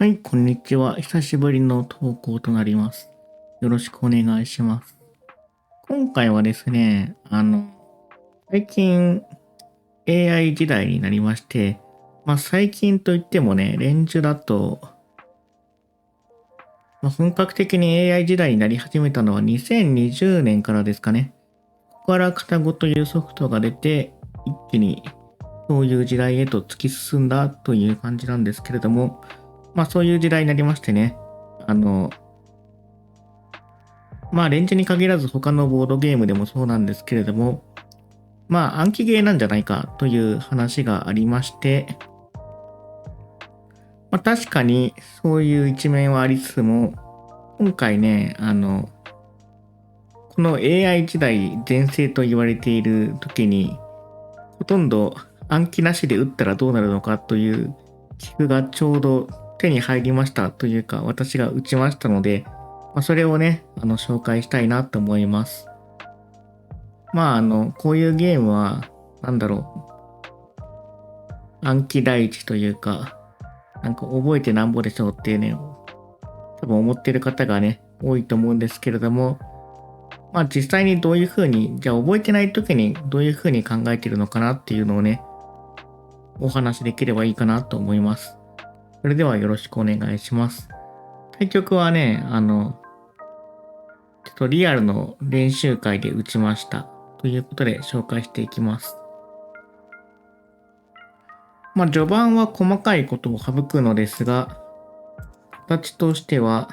はい、こんにちは。久しぶりの投稿となります。よろしくお願いします。今回はですね、最近 AI 時代になりまして、最近といってもね、レンジュだと、本格的に AI 時代になり始めたのは2020年からですかね。ここからカタゴというソフトが出て、一気にそういう時代へと突き進んだという感じなんですけれども、そういう時代になりましてね、レンジに限らず他のボードゲームでもそうなんですけれども、暗記ゲーなんじゃないかという話がありまして、確かにそういう一面はありつつも、今回ね、この AI 時代全盛と言われている時に、ほとんど暗記なしで打ったらどうなるのかという棋譜がちょうど手に入りましたというか、私が打ちましたので、それをね、紹介したいなと思います。こういうゲームは、暗記第一というか、覚えてなんぼでしょうっていうね、多分思ってる方がね、多いと思うんですけれども、実際にどういう風に、じゃあ覚えてない時にどういう風に考えてるのかなっていうのをね、お話しできればいいかなと思います。それではよろしくお願いします。対局はね、ちょっとリアルの練習会で打ちました。ということで紹介していきます。序盤は細かいことを省くのですが、形としては、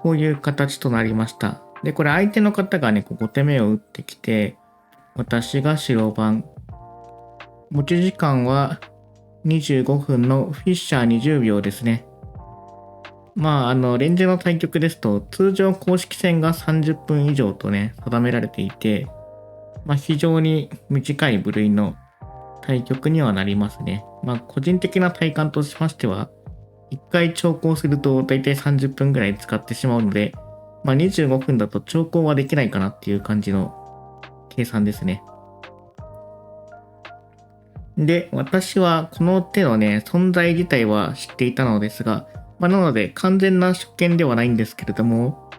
こういう形となりました。で、これ相手の方がね、5手目を打ってきて、私が白番。持ち時間は25分のフィッシャー20秒ですね。レンジの対局ですと、通常公式戦が30分以上とね、定められていて、非常に短い部類の対局にはなりますね。個人的な体感としましては、1回長考すると大体30分ぐらい使ってしまうので、25分だと長考はできないかなっていう感じの計算ですね。で、私はこの手のね、存在自体は知っていたのですが、なので完全な初見ではないんですけれども、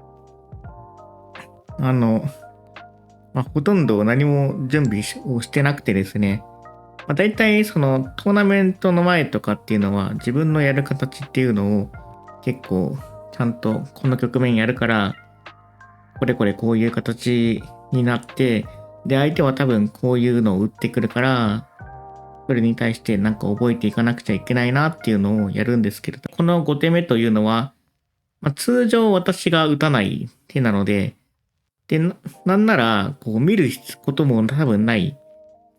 ほとんど何も準備をしてなくてですね、大体そのトーナメントの前とかっていうのは自分のやる形っていうのを結構ちゃんとこの局面やるからこれこれこういう形になって、で相手は多分こういうのを打ってくるからそれに対して覚えていかなくちゃいけないなっていうのをやるんですけれど、この5手目というのは、通常私が打たない手なので、なんならこう見ることも多分ない、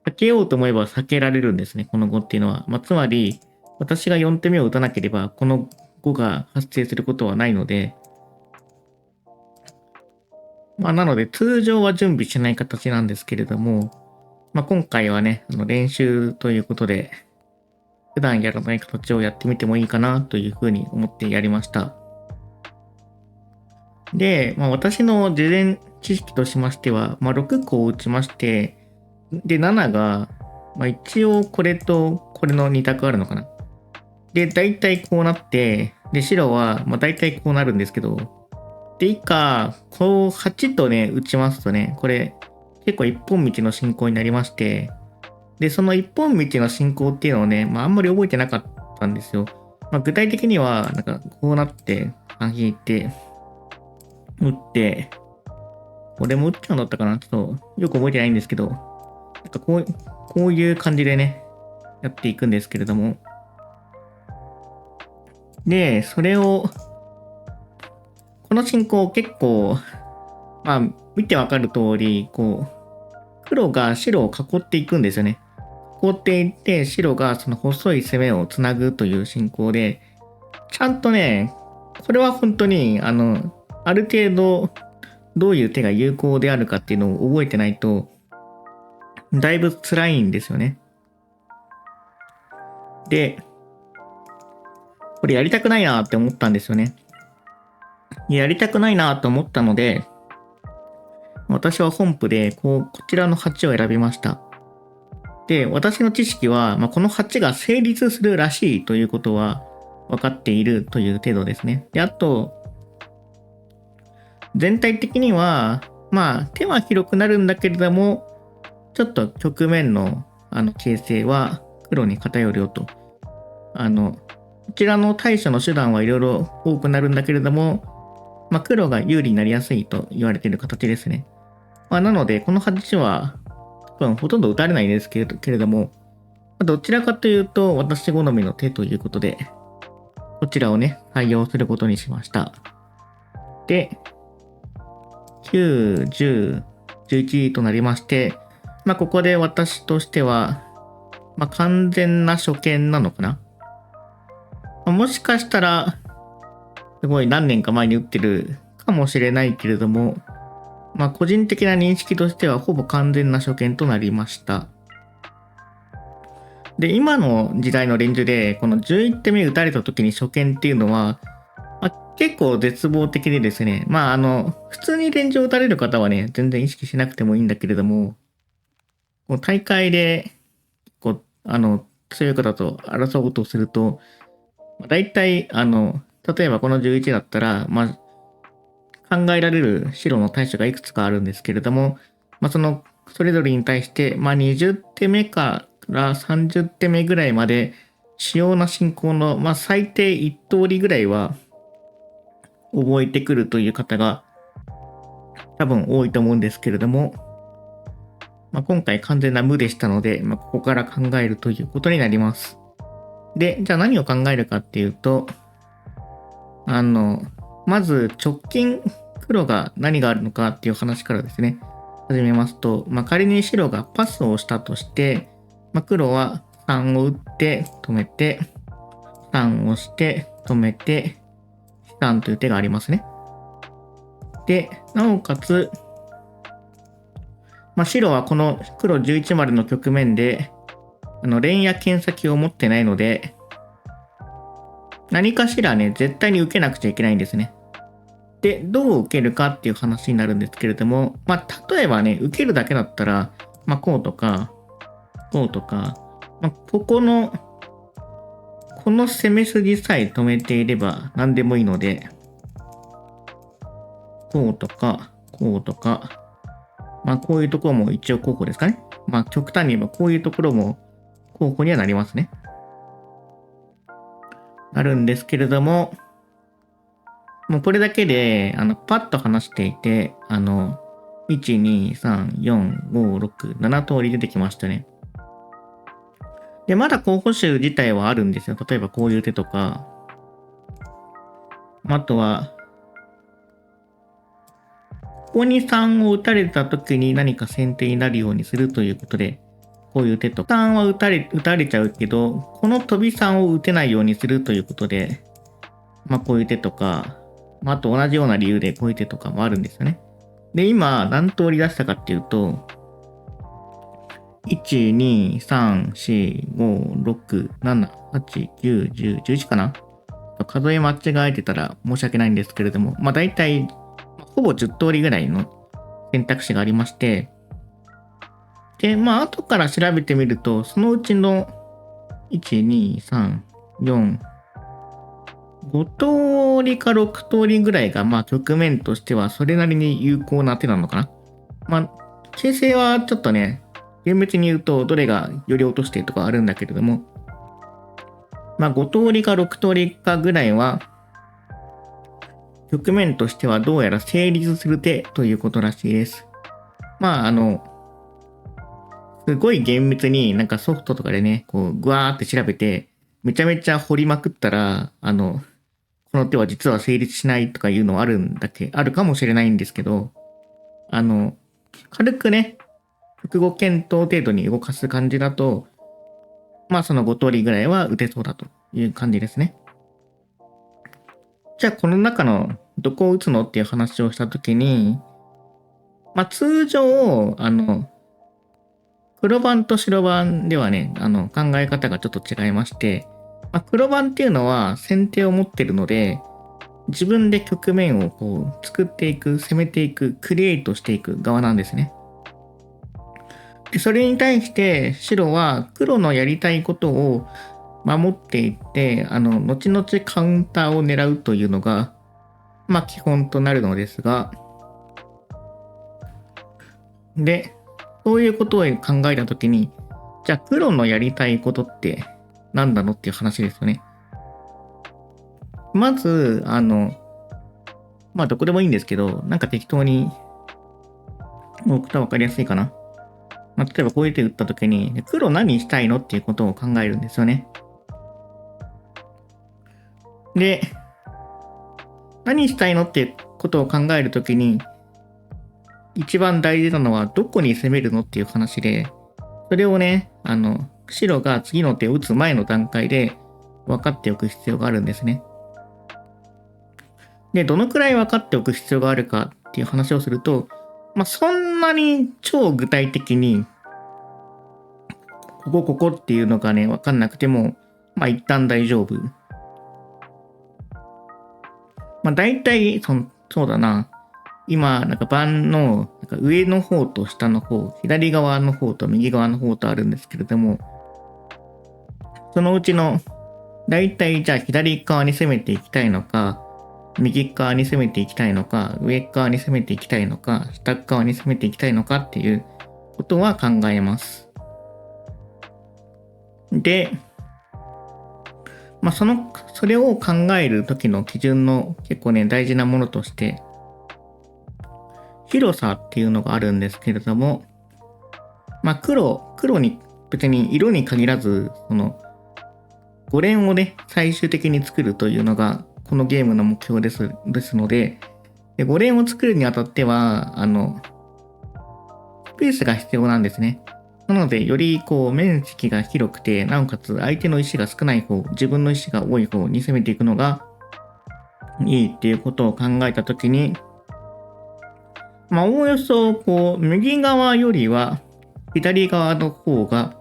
避けようと思えば避けられるんですね、この5っていうのは。つまり、私が4手目を打たなければ、この5が発生することはないので、なので、通常は準備しない形なんですけれども、今回はね、練習ということで、普段やらない形をやってみてもいいかなというふうに思ってやりました。で、私の事前知識としましては、6個を打ちまして、で、7が、一応これとこれの2択あるのかな。で、大体こうなって、で、白は、大体こうなるんですけど、で、以下、こう8とね、打ちますとね、これ、結構一本道の進行になりまして、で、その一本道の進行っていうのをね、あんまり覚えてなかったんですよ。具体的には、こうなって、引いて、打って、これも打っちゃうんだったかな、ちょっとよく覚えてないんですけど、こういう感じでね、やっていくんですけれども。で、それを、この進行結構、見てわかる通り、黒が白を囲っていくんですよね。囲っていって、白がその細い攻めをつなぐという進行で、ちゃんとね、これは本当に、ある程度、どういう手が有効であるかっていうのを覚えてないと、だいぶ辛いんですよね。で、これやりたくないなって思ったんですよね。やりたくないなと思ったので、私は本譜でこちらの8を選びました。で、私の知識は、この8が成立するらしいということは、分かっているという程度ですね。で、あと、全体的には、手は広くなるんだけれども、ちょっと局面の形勢は黒に偏るよと。こちらの対処の手段はいろいろ多くなるんだけれども、黒が有利になりやすいと言われている形ですね。なので、この8は、ほとんど打たれないですけれども、どちらかというと、私好みの手ということで、こちらをね、採用することにしました。で、9、10、11となりまして、ここで私としては、完全な初見なのかな。もしかしたら、すごい何年か前に打ってるかもしれないけれども、個人的な認識としてはほぼ完全な初見となりました。で、今の時代のレンジで、この11手目打たれた時に初見っていうのは、結構絶望的でですね、普通にレンジを打たれる方はね、全然意識しなくてもいいんだけれども、こう大会で、強い方と争おうとすると、大体、例えばこの11だったら、考えられる白の対処がいくつかあるんですけれども、それぞれに対して、20手目から30手目ぐらいまで、主要な進行の、最低1通りぐらいは、覚えてくるという方が、多分多いと思うんですけれども、今回完全な無でしたので、ここから考えるということになります。で、じゃあ何を考えるかっていうと、まず直近黒が何があるのかっていう話からですね、始めますと、仮に白がパスをしたとして、黒は3を打って止めて、3をして止めて、3という手がありますね。で、なおかつ、白はこの黒11丸の局面で、連や剣先を持ってないので、何かしらね、絶対に受けなくちゃいけないんですね。で、どう受けるかっていう話になるんですけれども、例えばね、受けるだけだったら、こうとか、こうとか、この攻め筋さえ止めていれば何でもいいので、こうとか、こうとか、こういうところも一応候補ですかね。極端に言えばこういうところも候補にはなりますね。なるんですけれども、もうこれだけで、パッと話していて、1、2、3、4、5、6、7通り出てきましたね。で、まだ候補集自体はあるんですよ。例えばこういう手とか、あとは、ここに3を打たれた時に何か先手になるようにするということで、こういう手とか、3は打たれちゃうけど、この飛び3を打てないようにするということで、こういう手とか、あと同じような理由でこういう手とかもあるんですよね。で、今何通り出したかっていうと、1、2、3、4、5、6、7、8、9、10、11かな？数え間違えてたら申し訳ないんですけれども、大体、ほぼ10通りぐらいの選択肢がありまして、で、後から調べてみると、そのうちの1、2、3、4、5通りか6通りぐらいが、局面としてはそれなりに有効な手なのかな。形勢はちょっとね、厳密に言うとどれがより落としてとかあるんだけれども、5通りか6通りかぐらいは、局面としてはどうやら成立する手ということらしいです。すごい厳密になんかソフトとかでね、こう、ぐわーって調べて、めちゃめちゃ掘りまくったら、この手は実は成立しないとかいうのあるかもしれないんですけど、軽くね、複合検討程度に動かす感じだと、その5通りぐらいは打てそうだという感じですね。じゃあ、この中のどこを打つのっていう話をしたときに、通常、黒番と白番ではね、考え方がちょっと違いまして、黒番っていうのは先手を持ってるので、自分で局面をこう作っていく、攻めていく、クリエイトしていく側なんですね。でそれに対して白は黒のやりたいことを守っていって、後々カウンターを狙うというのが、基本となるのですが、で、そういうことを考えたときに、じゃあ黒のやりたいことって何なのっていう話ですよね。まず、どこでもいいんですけど、なんか適当に送ったら分かりやすいかな。例えばこういう手打ったときに、黒何したいのっていうことを考えるんですよね。で、何したいのっていうことを考えるときに、一番大事なのはどこに攻めるのっていう話で、それをね、白が次の手を打つ前の段階で分かっておく必要があるんですね。で、どのくらい分かっておく必要があるかっていう話をすると、そんなに超具体的に、ここっていうのがね、分かんなくても、一旦大丈夫。大体、そうだな。今、なんか盤のなんか上の方と下の方、左側の方と右側の方とあるんですけれども、そのうちの、大体じゃあ左側に攻めていきたいのか、右側に攻めていきたいのか、上側に攻めていきたいのか、下側に攻めていきたいのかっていうことは考えます。で、それを考える時の基準の結構ね、大事なものとして、広さっていうのがあるんですけれども、黒に別に色に限らず、5連をね、最終的に作るというのが、このゲームの目標ですので、5連を作るにあたっては、スペースが必要なんですね。なので、より面積が広くて、なおかつ相手の石が少ない方、自分の石が多い方に攻めていくのがいいっていうことを考えたときに、おおよそ、右側よりは左側の方が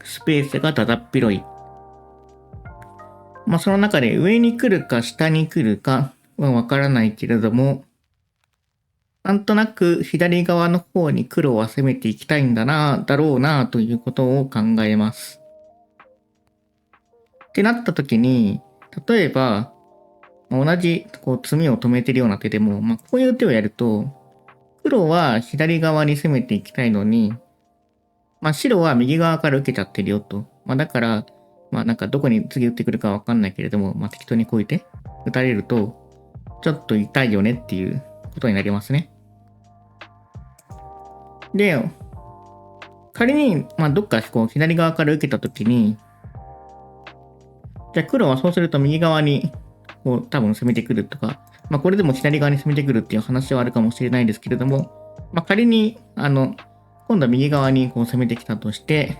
スペースがだだっ広い。その中で上に来るか下に来るかはわからないけれども、なんとなく左側の方に黒は攻めていきたいんだろうなということを考えます。ってなった時に、例えば、同じ詰みを止めてるような手でも、こういう手をやると、黒は左側に攻めていきたいのに、白は右側から受けちゃってるよと。だから、なんかどこに次打ってくるかわかんないけれども、適当にこういて打たれると、ちょっと痛いよねっていうことになりますね。で、仮に、どっか左側から受けたときに、じゃあ黒はそうすると右側に多分攻めてくるとか、これでも左側に攻めてくるっていう話はあるかもしれないですけれども、仮に、今度は右側に攻めてきたとして、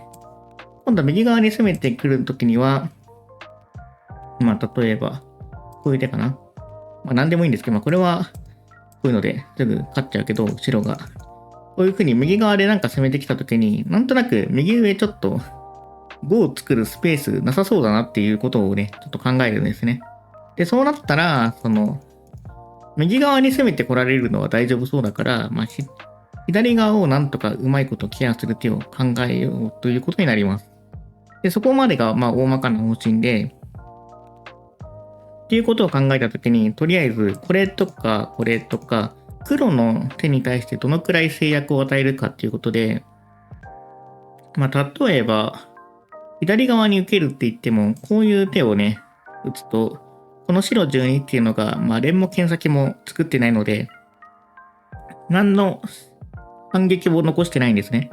今度は右側に攻めてくるときには、例えば、こういう手かな。何でもいいんですけど、これは、こういうのですぐ勝っちゃうけど、白が。こういう風に右側でなんか攻めてきたときに、なんとなく右上ちょっと5を作るスペースなさそうだなっていうことをね、ちょっと考えるんですね。で、そうなったら、右側に攻めてこられるのは大丈夫そうだから、左側をなんとかうまいことケアする手を考えようということになります。で、そこまでが大まかな方針で、っていうことを考えたときに、とりあえずこれとかこれとか、黒の手に対してどのくらい制約を与えるかっていうことで、例えば、左側に受けるって言っても、こういう手をね、打つと、この白12っていうのが、連も剣先も作ってないので、何の反撃を残してないんですね。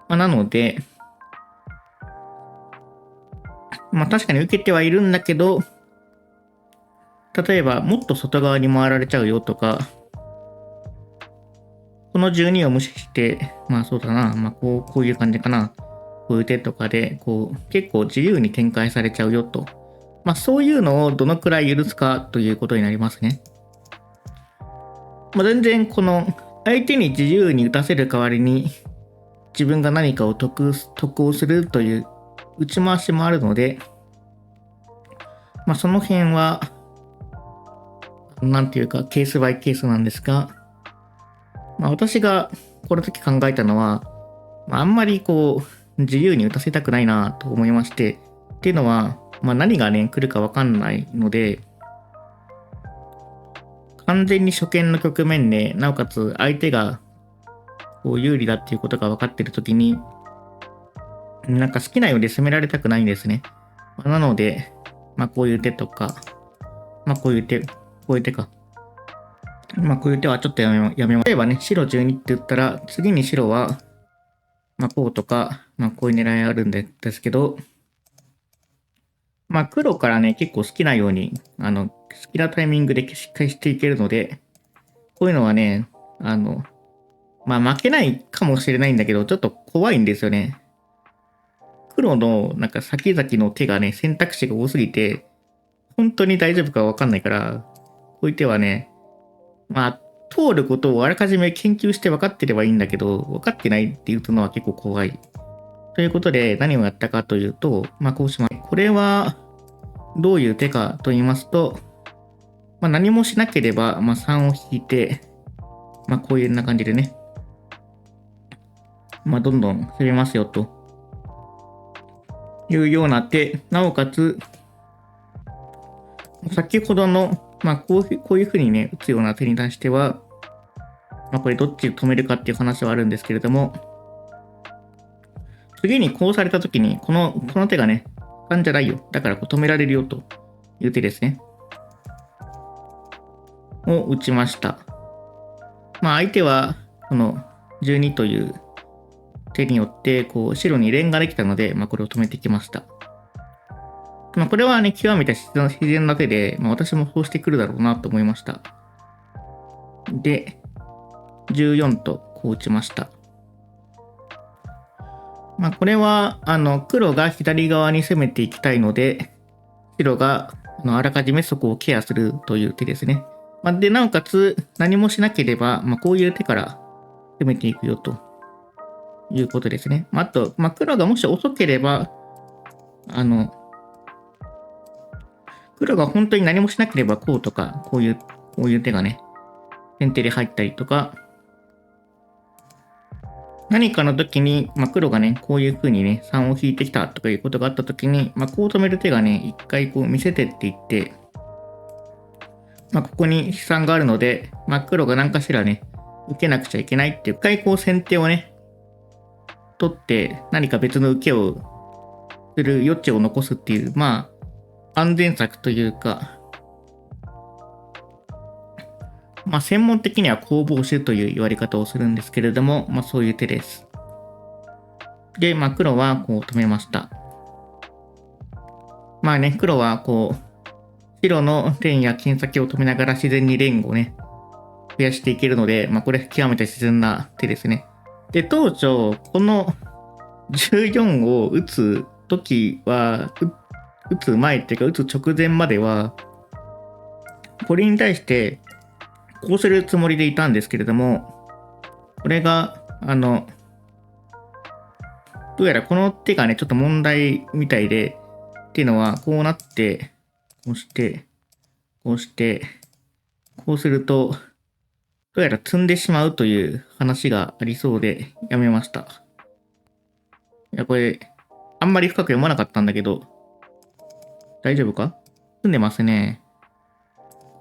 なので、確かに受けてはいるんだけど、例えばもっと外側に回られちゃうよとか、この12を無視して、そうだな、こういう感じかな。こういう手とかで、結構自由に展開されちゃうよと。そういうのをどのくらい許すかということになりますね。全然相手に自由に打たせる代わりに自分が何かを得をするという打ち回しもあるので、その辺はなんていうかケースバイケースなんですが、私がこの時考えたのは、あんまり自由に打たせたくないなと思いまして、っていうのは、何がね、来るかわかんないので、完全に初見の局面で、なおかつ相手がこう有利だっていうことが分かってるときに、なんか好きなようで攻められたくないんですね。なので、こういう手とか、こういう手か。こういう手はちょっとやめます。例えばね、白12って言ったら、次に白は、こうとか、こういう狙いあるんですけど、黒からね、結構好きなように、好きなタイミングでしっかりしていけるので、こういうのはね、負けないかもしれないんだけど、ちょっと怖いんですよね。黒のなんか先々の手がね、選択肢が多すぎて、本当に大丈夫かわかんないから、こういう手はね、通ることをあらかじめ研究して分かってればいいんだけど、分かってないっていうのは結構怖い。ということで、何をやったかというと、こうします。これは、どういう手かと言いますと、何もしなければ、3を引いて、こういうな感じでね、どんどん攻めますよというような手、なおかつ、先ほどの、こういうふうにね、打つような手に対しては、これどっちで止めるかっていう話はあるんですけれども、次にこうされたときに、この手がね、勘じゃないよ。だから止められるよという手ですね。を打ちました。相手は、この12という手によって、白に連ができたので、これを止めてきました。これはね、極めて自然な手で、私もそうしてくるだろうなと思いました。で、14とこう打ちました。これは、黒が左側に攻めていきたいので、白があらかじめそこをケアするという手ですね。で、なおかつ何もしなければ、こういう手から攻めていくよということですね。あと、黒がもし遅ければ、黒が本当に何もしなければこうとか、こういう手がね、先手で入ったりとか、何かの時に、黒がね、こういう風にね、3を引いてきたとかいうことがあった時に、こう止める手がね、一回見せてっていって、ここに飛散があるので、黒が何かしらね、受けなくちゃいけないっていう、一回先手をね、取って何か別の受けをする余地を残すっていう、安全策というか、専門的には攻防手という言われ方をするんですけれども、そういう手です。で、黒はこう止めました。黒は白の連や金先を止めながら自然に連をね、増やしていけるので、これ極めて自然な手ですね。で、当初、この14を打つときは、打つ前っていうか、打つ直前までは、これに対して、こうするつもりでいたんですけれども、これが、どうやらこの手がね、ちょっと問題みたいで、っていうのは、こうなって、こうして、こうして、こうすると、どうやら積んでしまうという話がありそうで、やめました。いや、これ、あんまり深く読まなかったんだけど、大丈夫か？積んでますね。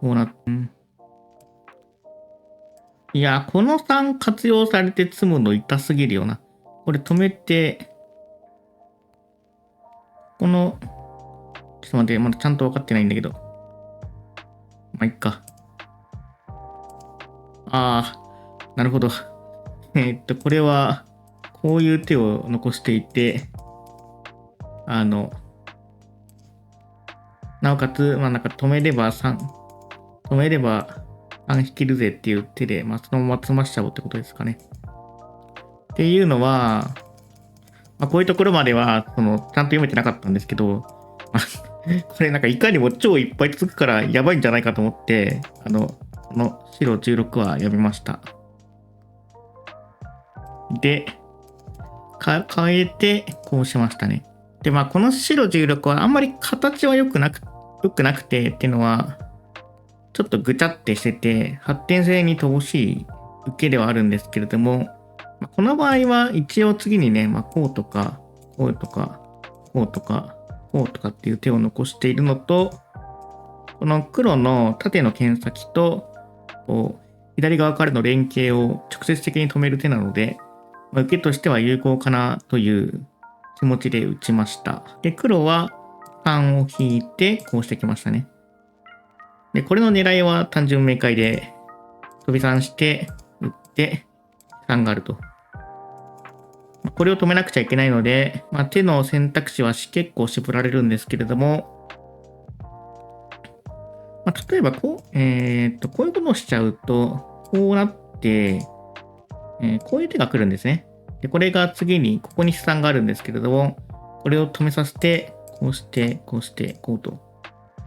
こうなって、いや、この3活用されて積むの痛すぎるよな。これ止めて、この、ちょっと待って、まだちゃんと分かってないんだけど。いっか。なるほど。これは、こういう手を残していて、なおかつ、なんか止めれば3引けるぜっていう手で、そのまま詰ましちゃおうってことですかね。っていうのは、こういうところまでは、ちゃんと読めてなかったんですけど、これなんかいかにも超いっぱいつくからやばいんじゃないかと思って、この白16は読みました。で、変えて、こうしましたね。で、この白16はあんまり形は良くなくてっていうのは、ちょっとぐちゃってしてて、発展性に乏しい受けではあるんですけれども、この場合は一応次にね、こうとか、こうとか、こうとか、ここうとかっていう手を残しているのと、この黒の縦の剣先と、こう左側からの連携を直接的に止める手なので、受けとしては有効かなという気持ちで打ちました。で、黒は3を引いてこうしてきましたね。で、これの狙いは単純明快で、飛び3して打って3があると。これを止めなくちゃいけないので、手の選択肢は結構絞られるんですけれども、例えばこう、こういうことをしちゃうと、こうなって、こういう手が来るんですね。で、これが次に、ここに資産があるんですけれども、これを止めさせて、こうして、こうして、こうと。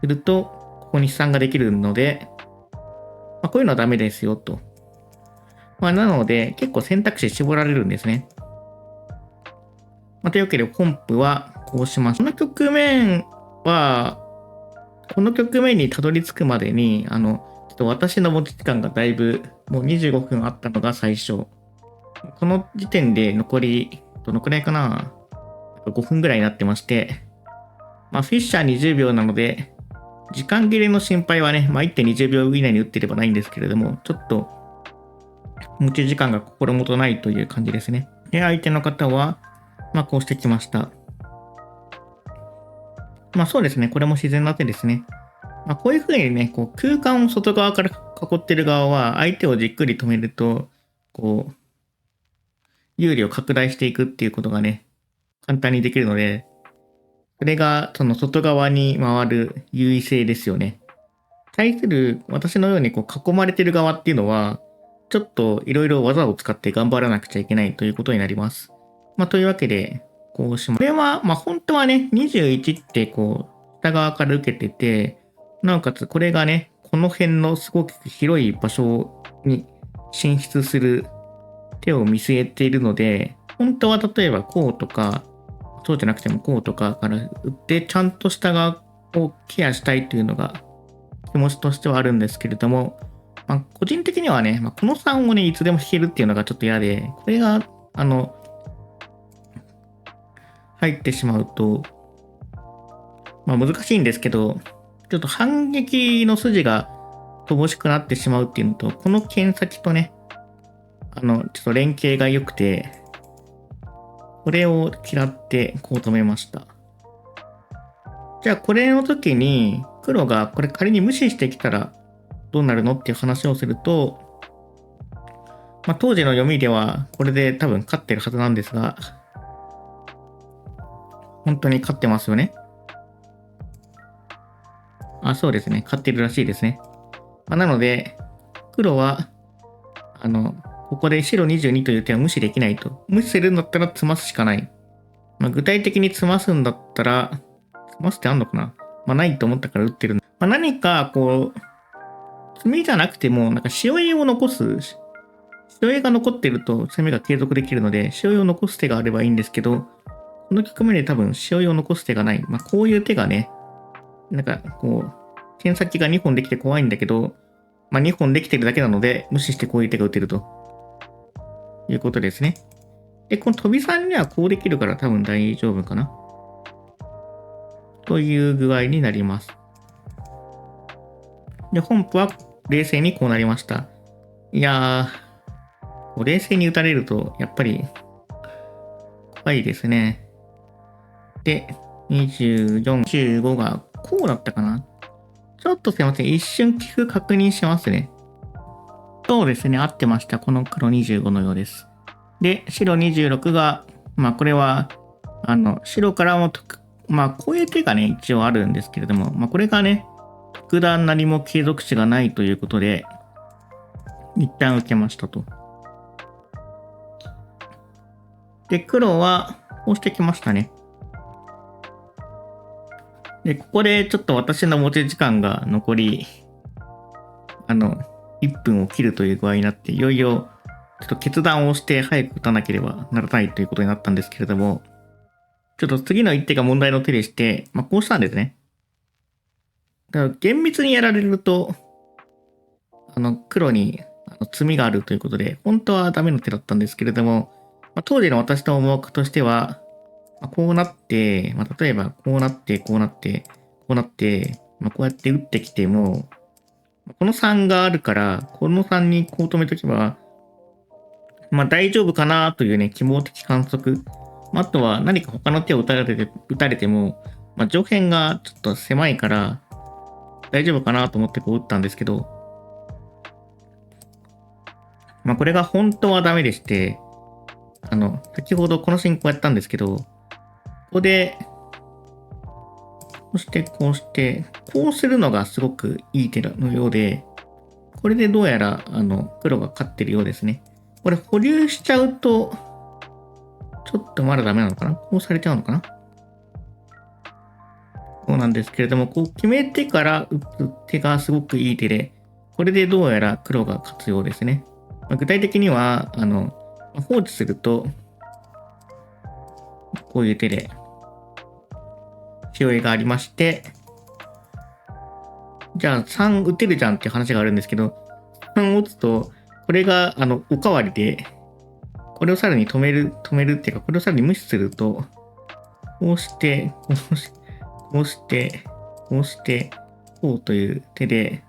すると、ここに資産ができるので、こういうのはダメですよと。なので、結構選択肢絞られるんですね。というわけで、本譜はこうします。この局面にたどり着くまでに、ちょっと私の持ち時間がだいぶ、もう25分あったのが最初。この時点で残り、どのくらいかな ?5 分ぐらいになってまして、フィッシャー20秒なので、時間切れの心配はね、1.20 秒以内に打ってればないんですけれども、ちょっと、持ち時間が心もとないという感じですね。で、相手の方は、こうしてきました。そうですね。これも自然な手ですね。こういう風にね、こう空間を外側から囲ってる側は、相手をじっくり止めると、こう、有利を拡大していくっていうことがね、簡単にできるので、それがその外側に回る優位性ですよね。対する私のようにこう囲まれてる側っていうのは、ちょっといろいろ技を使って頑張らなくちゃいけないということになります。というわけで、こうします。これは、本当はね、21ってこう、下側から受けてて、なおかつこれがね、この辺のすごく広い場所に進出する手を見据えているので、本当は例えばこうとか、そうじゃなくてもこうとかから打って、ちゃんと下側をケアしたいというのが気持ちとしてはあるんですけれども、個人的にはね、この3をね、いつでも引けるっていうのがちょっと嫌で、これが、入ってしまうと、難しいんですけど、ちょっと反撃の筋が乏しくなってしまうっていうのと、この剣先とね、ちょっと連携が良くて、これを嫌ってこう止めました。じゃあこれの時に黒がこれ仮に無視してきたらどうなるのっていう話をすると、当時の読みではこれで多分勝ってるはずなんですが、本当に勝ってますよね。そうですね。勝ってるらしいですね。なので、黒は、ここで白22という手は無視できないと。無視するんだったら詰ますしかない。具体的に詰ますんだったら、詰ますってあんのかなないと思ったから打ってる。何か、こう、詰みじゃなくても、なんか塩絵を残す。塩絵が残ってると攻めが継続できるので、塩絵を残す手があればいいんですけど、この局面で多分塩絵を残す手がない。こういう手がね、なんかこう、剣先が2本できて怖いんだけど、2本できてるだけなので、無視してこういう手が打てるということですね。で、この飛び3にはこうできるから多分大丈夫かな。という具合になります。で、本譜は冷静にこうなりました。いやー、冷静に打たれると、やっぱり、怖いですね。で、24、25がこうだったかな。ちょっとすいません。一瞬棋譜確認しますね。そうですね。合ってました。この黒25のようです。で、白26が、これは、白からもこういう手がね、一応あるんですけれども、これがね、特段何も継続値がないということで、一旦受けましたと。で、黒は、こうしてきましたね。で、ここでちょっと私の持ち時間が残り、1分を切るという具合になって、いよいよ、ちょっと決断をして早く打たなければならないということになったんですけれども、ちょっと次の一手が問題の手でして、こうしたんですね。だから厳密にやられると、黒に詰みがあるということで、本当はダメの手だったんですけれども、当時の私の思惑としては、こうなって、例えばこうなって、こうなって、こうなって、こうやって打ってきても、この3があるから、この3にこう止めとけば、大丈夫かなというね、希望的観測。あとは何か他の手を打たれても、上辺がちょっと狭いから、大丈夫かなと思ってこう打ったんですけど、これが本当はダメでして、先ほどこの進行やったんですけど、ここで、こうして、こうして、こうするのがすごくいい手のようで、これでどうやら、黒が勝ってるようですね。これ保留しちゃうと、ちょっとまだダメなのかな？こうされちゃうのかな？そうなんですけれども、こう決めてから打つ手がすごくいい手で、これでどうやら黒が勝つようですね。具体的には、放置すると、こういう手で、塩絵がありまして、じゃあ3打てるじゃんっていう話があるんですけど、3を打つと、これが、おかわりで、これをさらに止めるっていうか、これをさらに無視すると、こうして、こうして、こうして、こうして、こうという手で、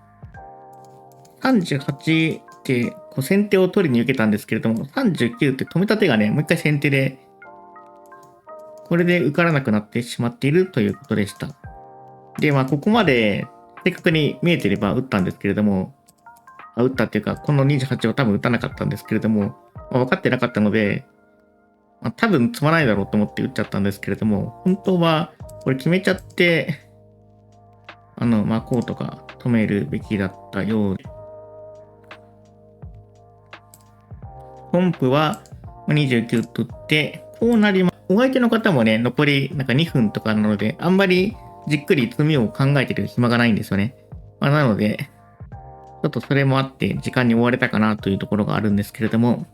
38ってこう先手を取りに受けたんですけれども、39って止めた手がね、もう一回先手で、これで受からなくなってしまっているということでした。で、ここまで正確に見えてれば打ったんですけれども、打ったっていうか、この28を多分打たなかったんですけれども、分かってなかったので、多分積まないだろうと思って打っちゃったんですけれども、本当はこれ決めちゃって、こうとか止めるべきだったようで、本譜は29取って、こうなります。お相手の方もね、残りなんか2分とかなので、あんまりじっくり詰みを考えてる暇がないんですよね。なので、ちょっとそれもあって時間に追われたかなというところがあるんですけれども、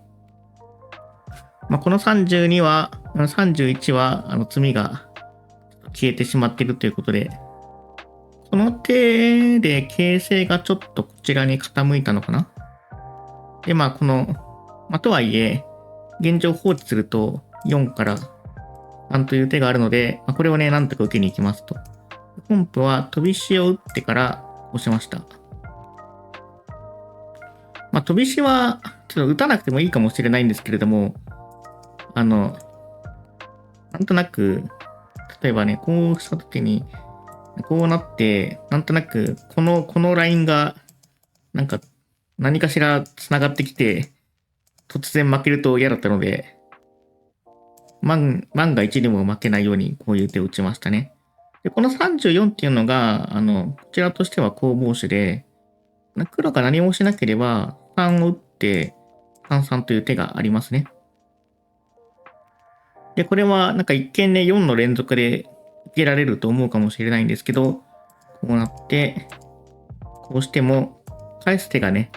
この32は、31は、詰みが消えてしまっているということで、この手で形勢がちょっとこちらに傾いたのかな。で、この、とはいえ、現状放置すると4から3という手があるので、これをね、なんとか受けに行きますと。本譜は飛び石を打ってから押しました。飛び石はちょっと打たなくてもいいかもしれないんですけれども、なんとなく、例えばね、こうした時に、こうなって、なんとなく、このラインが、なんか、何かしら繋がってきて、突然負けると嫌だったので、万が一でも負けないようにこういう手を打ちましたね。で、この34っていうのが、こちらとしては攻防手で、黒が何もしなければ、3を打って、33という手がありますね。で、これはなんか一見ね、4の連続で受けられると思うかもしれないんですけど、こうなって、こうしても、返す手がね、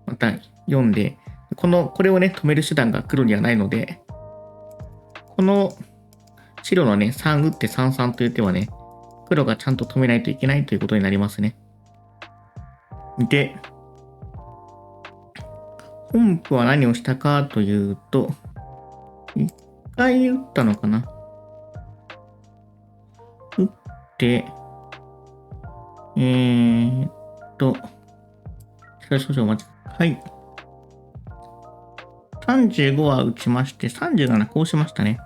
また4で、これをね、止める手段が黒にはないので、この白のね、3打って33という手はね、黒がちゃんと止めないといけないということになりますね。で、本譜は何をしたかというと、1回打ったのかな？打って、少々お待ち。はい。35は打ちまして、37こうしましたね。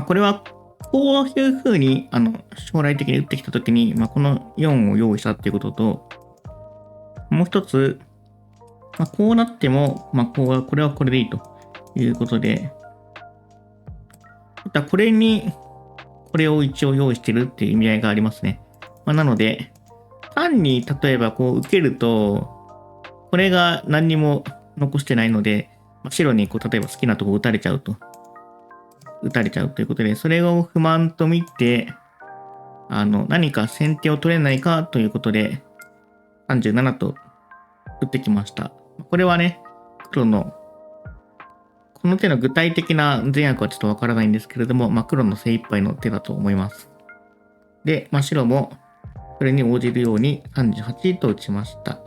これは、こういう風に、将来的に打ってきたときに、この4を用意したっていうことと、もう一つ、こうなっても、これはこれでいいということで、これに、これを一応用意してるっていう意味合いがありますね。なので、単に例えばこう受けると、これが何にも残してないので、白にこう例えば好きなとこ打たれちゃうということで、それを不満と見て、何か先手を取れないかということで、37と打ってきました。これはね、黒の、この手の具体的な善悪はちょっとわからないんですけれども、黒の精一杯の手だと思います。で、白もそれに応じるように38と打ちました。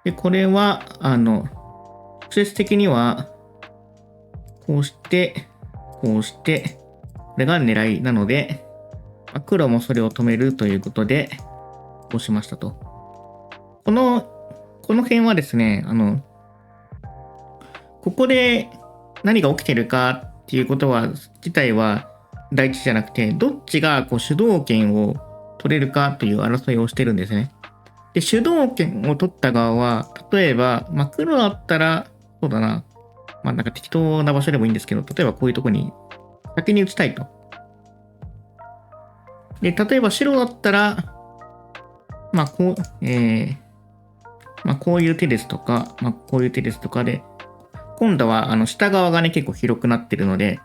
で、これは、直接的には、こうして、こうして、これが狙いなので、黒もそれを止めるということで、こうしましたと。この辺はですね、ここで何が起きてるかっていうことは、自体は大事じゃなくて、どっちがこう主導権を取れるかという争いをしてるんですね。で、主導権を取った側は、例えば、黒だったら、そうだな、なんか適当な場所でもいいんですけど、例えばこういうとこに先に打ちたいと。で、例えば白だったら、こう、こういう手ですとか、こういう手ですとかで、今度は下側がね、結構広くなってるので、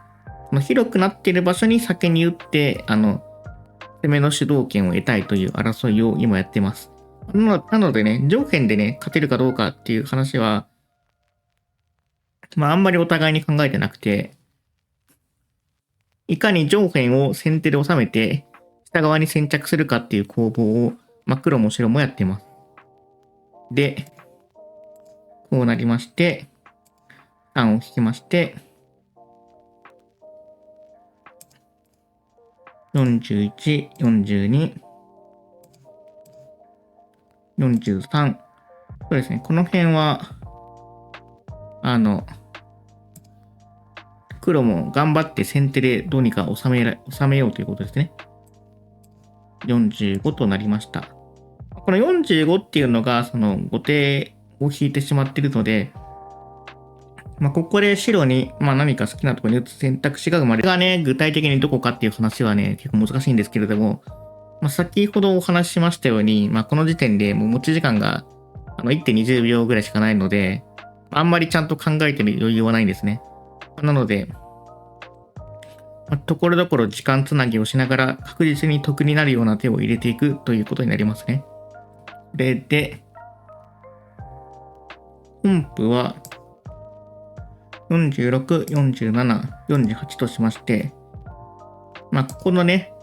この広くなってる場所に先に打って、攻めの主導権を得たいという争いを今やってます。なのでね、上辺でね、勝てるかどうかっていう話は、あんまりお互いに考えてなくて、いかに上辺を先手で収めて、下側に先着するかっていう攻防を、黒も白もやってます。で、こうなりまして、3を引きまして、41、42、43。そうですね。この辺は、黒も頑張って先手でどうにか収めようということですね。45となりました。この45っていうのが、その後手を引いてしまっているので、ここで白に、何か好きなところに打つ選択肢が生まれる。がね、具体的にどこかっていう話はね、結構難しいんですけれども、先ほどお話ししましたように、この時点でもう持ち時間が1.20 秒ぐらいしかないので、あんまりちゃんと考えてる余裕はないんですね。なので、ところどころ時間つなぎをしながら確実に得になるような手を入れていくということになりますね。それで、本譜は46、47、48としまして、ここのね、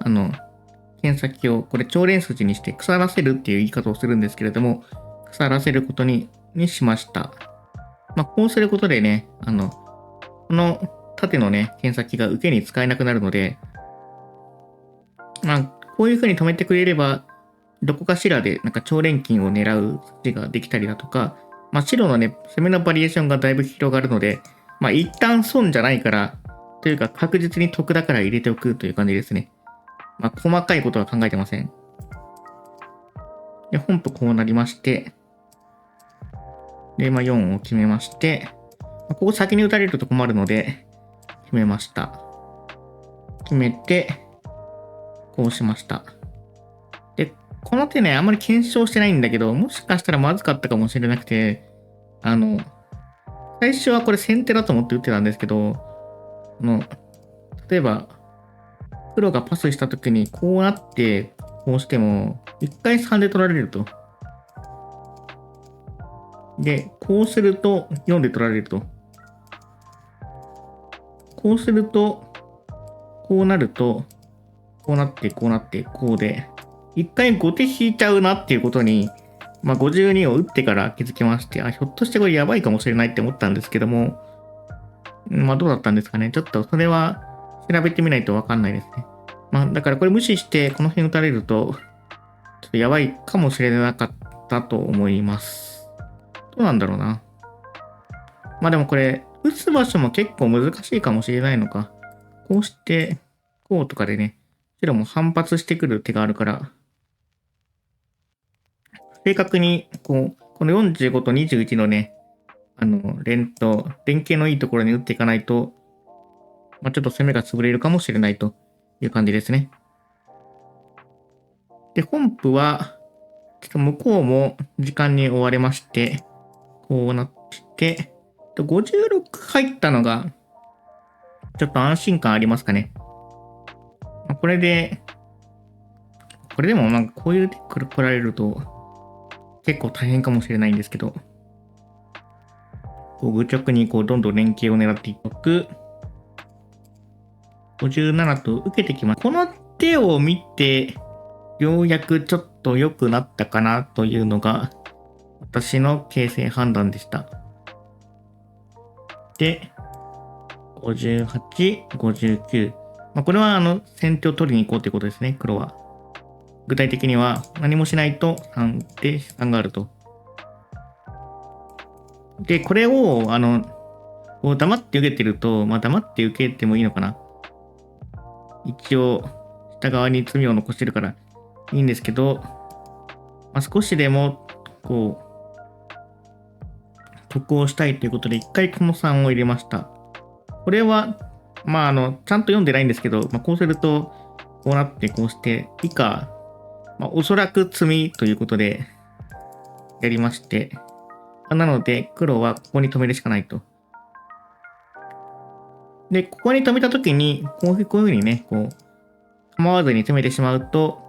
剣先をこれ長連筋にして腐らせるっていう言い方をするんですけれども、腐らせることにしました。こうすることでね、この縦のね、剣先が受けに使えなくなるので、こういう風に止めてくれれば、どこかしらでなんか超錬金を狙う筋ができたりだとか、白のね、攻めのバリエーションがだいぶ広がるので、一旦損じゃないから、というか確実に得だから入れておくという感じですね。細かいことは考えてません。で、本譜こうなりまして、で、4を決めまして、ここ先に打たれると困るので、決めました。決めて、こうしました。で、この手ね、あんまり検証してないんだけど、もしかしたらまずかったかもしれなくて、最初はこれ先手だと思って打ってたんですけど、例えば、黒がパスした時にこうなって、こうしても、1回3で取られると。で、こうすると4で取られると。こうすると、こうなると、こうなって、こうなって、こうで、1回後手引いちゃうなっていうことに、52を打ってから気づきまして、ひょっとしてこれやばいかもしれないって思ったんですけども、どうだったんですかね。ちょっとそれは調べてみないとわかんないですね。だからこれ無視してこの辺打たれると、ちょっとやばいかもしれなかったと思います。どうなんだろうな。でもこれ、打つ場所も結構難しいかもしれないのか。こうして、こうとかでね、白も反発してくる手があるから、正確に、この45と21のね、連携のいいところに打っていかないと、ちょっと攻めが潰れるかもしれないという感じですね。で、本譜は、ちょっと向こうも時間に追われまして、こうなって、56入ったのが、ちょっと安心感ありますかね。これでもこういう手来られると、結構大変かもしれないんですけど、愚直にどんどん連携を狙っていく。57と受けてきます。この手を見て、ようやくちょっと良くなったかなというのが、私の形勢判断でした。で、58、59。これは先手を取りに行こうということですね、黒は。具体的には何もしないと3で3があると。で、これを、こう黙って受けてると、黙って受けてもいいのかな。一応、下側に罪を残してるからいいんですけど、少しでも、こう、得をしたいということで、一回この3を入れました。これは、ちゃんと読んでないんですけど、こうすると、こうなって、こうして、以下、おそらく詰みということで、やりまして、なので、黒はここに止めるしかないと。で、ここに止めたときに、こういうふうにね、こう、構わずに攻めてしまうと、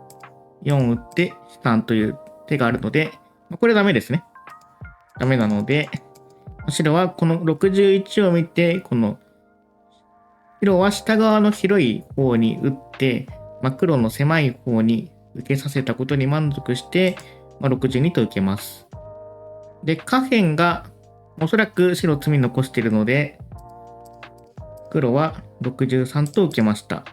4打って3という手があるので、これダメですね。ダメなので、白はこの61を見て、この、白は下側の広い方に打って、黒の狭い方に受けさせたことに満足して、62と受けます。で、下辺がおそらく白詰み残しているので、黒は63と受けました。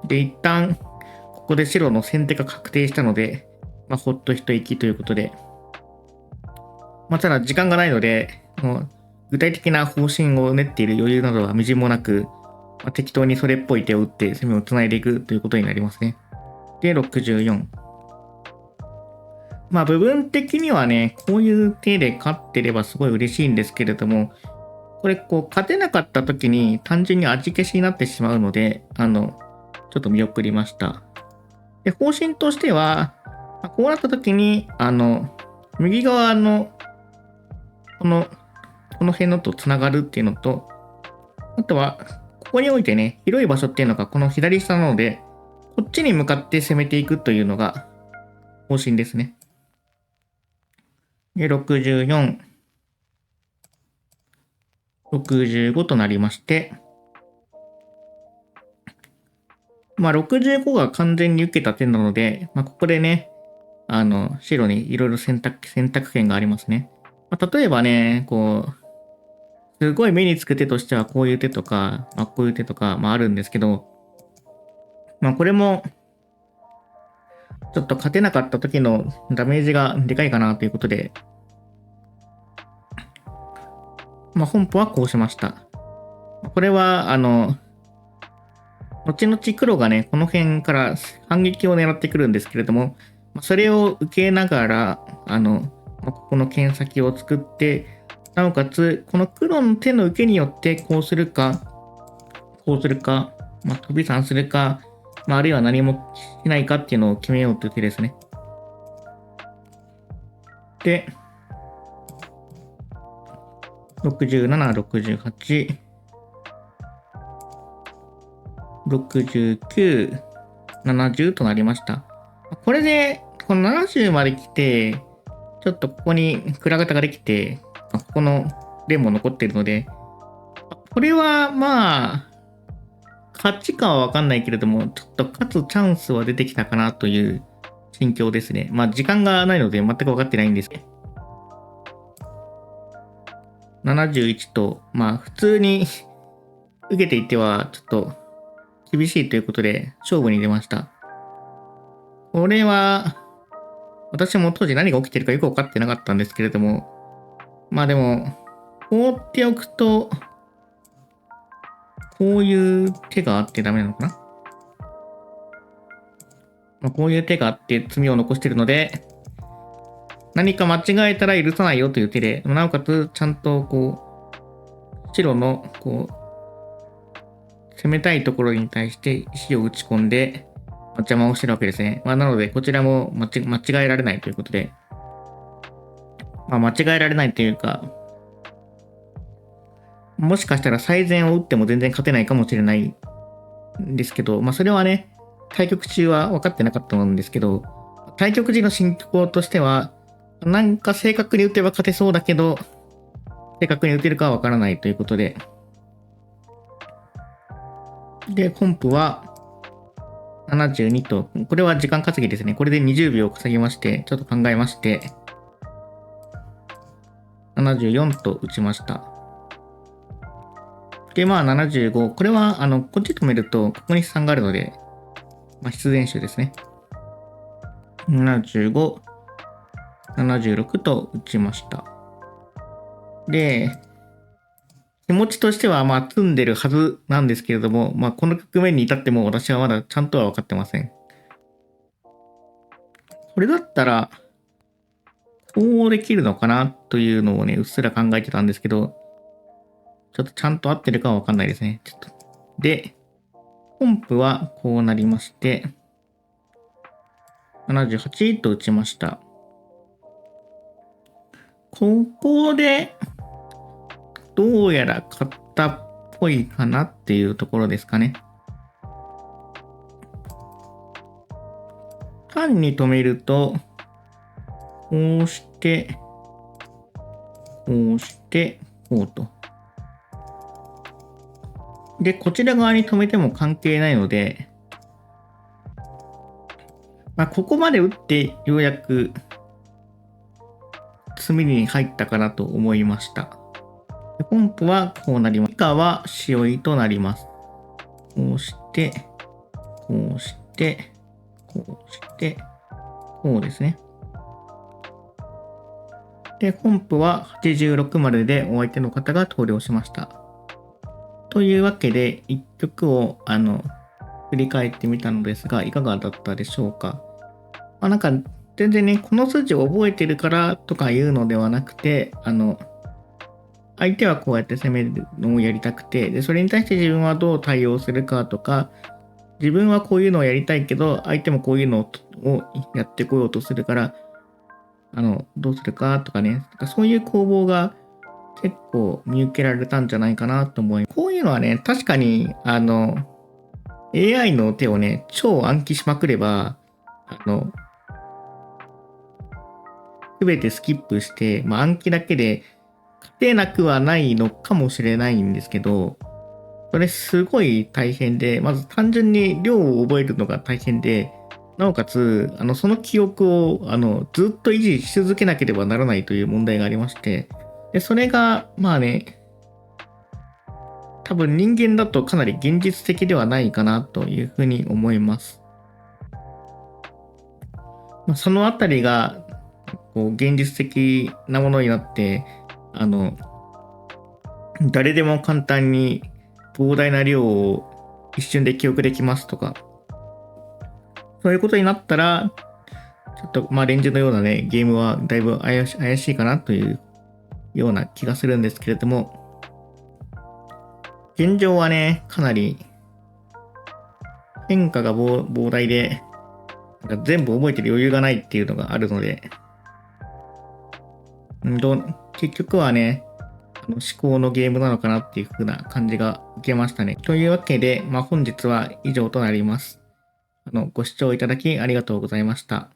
で、一旦、ここで白の先手が確定したので、ほっと一息ということで、ただ時間がないので、もう具体的な方針を練っている余裕などはみじんもなく、適当にそれっぽい手を打って攻めをつないでいくということになりますね。で、64。部分的にはね、こういう手で勝ってればすごい嬉しいんですけれども、これ勝てなかった時に単純に味消しになってしまうので、ちょっと見送りました。で、方針としては、こうなった時に、右側の、この辺のと繋がるっていうのと、あとは、ここにおいてね、広い場所っていうのがこの左下なので、こっちに向かって攻めていくというのが方針ですね。で、64、65となりまして、65が完全に受けた手なので、ここでね、白にいろいろ選択権がありますね。例えばね、こう、すごい目につく手としてはこういう手とか、こういう手とか、あるんですけど、これも、ちょっと勝てなかった時のダメージがでかいかなということで、本譜はこうしました。これは、後々黒がね、この辺から反撃を狙ってくるんですけれども、それを受けながら、ここの剣先を作って、なおかつ、この黒の手の受けによって、こうするか、こうするか、飛び3するか、あるいは何もしないかっていうのを決めようという手ですね。で、67、68、69、70となりました。これで、この70まで来て、ちょっとここに暗型ができて、ここの連も残っているので、これは勝ちかはわかんないけれども、ちょっと勝つチャンスは出てきたかなという心境ですね。時間がないので全く分かってないんですけど。71と、普通に受けていってはちょっと厳しいということで勝負に出ました。これは、私も当時何が起きてるかよく分かってなかったんですけれども、でも、放っておくと、こういう手があってダメなのかな、こういう手があって罪を残しているので、何か間違えたら許さないよという手で、なおかつちゃんと白の攻めたいところに対して石を打ち込んで邪魔をしてるわけですね。なのでこちらも間違えられないということで、間違えられないというか、もしかしたら最善を打っても全然勝てないかもしれないんですけど、それはね、対局中は分かってなかったと思うんですけど、対局時の進行としては、なんか正確に打てば勝てそうだけど、正確に打てるかは分からないということで、本譜は72と、これは時間稼ぎですね。これで20秒稼ぎまして、ちょっと考えまして、74と打ちました。で、まあ75。これは、こっち止めると、ここに3があるので、まあ必然手ですね。75、76と打ちました。で、気持ちとしては、まあ、積んでるはずなんですけれども、まあ、この局面に至っても私はまだちゃんとは分かってません。これだったら、こうできるのかなというのをね、うっすら考えてたんですけど、ちょっとちゃんと合ってるかは分かんないですね。ちょっと。で、本譜はこうなりまして、78と打ちました。ここで、どうやら勝ったっぽいかなっていうところですかね。単に止めると、こうして、こうして、こうと。で、こちら側に止めても関係ないので、まあ、ここまで打ってようやく詰みに入ったかなと思いました。でポンプはこうなります。以下は塩いとなります。こうして、こうして、こうして、こうですね。で、本譜は86まででお相手の方が投了しました。というわけで、一局を振り返ってみたのですが、いかがだったでしょうか。まあ、なんか、全然ね、この数値を覚えてるからとかいうのではなくて、相手はこうやって攻めるのをやりたくて、で、それに対して自分はどう対応するかとか、自分はこういうのをやりたいけど、相手もこういうのをやってこようとするから、どうするかとかね、そういう攻防が結構見受けられたんじゃないかなと思います。こういうのはね、確かに、AI の手をね、超暗記しまくれば、すべてスキップして、まあ、暗記だけで勝てなくはないのかもしれないんですけど、それすごい大変で、まず単純に量を覚えるのが大変で、なおかつ、その記憶を、ずっと維持し続けなければならないという問題がありまして、で、それが、まあね、多分人間だとかなり現実的ではないかなというふうに思います。まあ、そのあたりが、こう、現実的なものになって、誰でも簡単に膨大な量を一瞬で記憶できますとか、そういうことになったら、ちょっと、まあ、レンジのようなね、ゲームはだいぶ怪しいかなというような気がするんですけれども、現状はね、かなり変化が膨大で、なんか全部覚えてる余裕がないっていうのがあるので、結局はね、思考のゲームなのかなっていう風な感じが受けましたね。というわけで、まあ、本日は以上となります。ご視聴いただきありがとうございました。